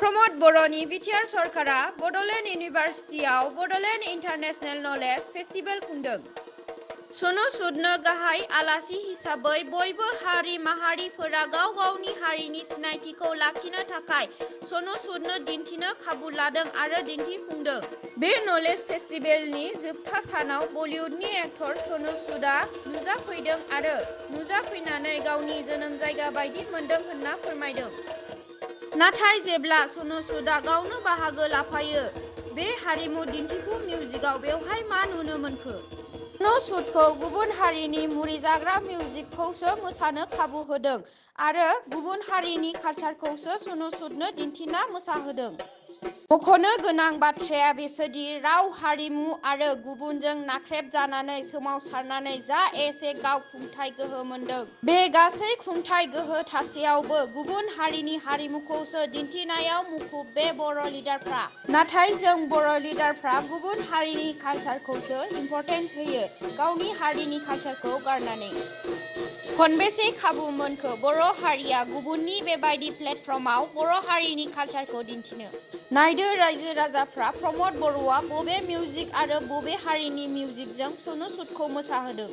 प्रमद बर'नि बिटिआर सरकारा बड'लेण्ड इउनिभार्सिटियाव बड'लेण्ड इन्टारनेशनेल नलेज फेस्टिभेल खुंदों। सनु सुदनो गाहाय आलासि हिसाबै बयबो हारि माहारिफोरा गाव गावनि हारिनि सिनायथिखौ लाखिनो थाखाय सनु सुदनो दिन्थिनो खाबु लादों आरो दिन्थिफुंदों। बे नलेज फेस्टिभेलनि जोबथा सानाव बलिउडनि एक्टर सनु सुदआ नुजाफैदों आरो नुजाफैनानै गावनि जोनोम जायगा बायदि मोनदों होनना फोरमायदों। नाथाय जेब्ला सनु सुदआ गावनो बाहागो लाफायो बे हारिमु दिन्थिफुं मिउजिकआव बेवहाय मा नुनो मोनखो? सनु सुदखौ गुबुन हारिनि मुरिजाग्रा मिउजिकखौसो मोसानो खाबु होदों आरो गुबुन हारिनि कालचारखौसो सनु सुदनो दिन्थिना मोसाहोदों। मख'नो गोनां बाथ्राया बेसोदि राव हारिमु आरो गुबुनजों नाख्रेब जानानै सोमावसारनानै जा एसे गावखुंथाय गोहो मोनदों बे गासै खुंथाय गोहो थासेयावबो गुबुन हारिनि हारिमुखौसो दिन्थिनायाव मुखुब बे बर' लिडारफ्रा। नाथाय जों बर' लिडारफ्रा गुबुन हारिनि कालचारखौसो इम्परटेन्स होयो गावनि हारिनि कालचारखौ गारनानै। खनबेसे खाबु मोनखो बर' हारिया गुबुननि बेबायदि प्लेटफर्मआव बर' हारिनि कालचारखौ दिन्थिनो? नायदो रायजो राजाफ्रा प्रमद बर'आ बबे मिउजिक आरो बबे हारिनि मिउजिकजों सनु सुदखौ मोसाहोदों।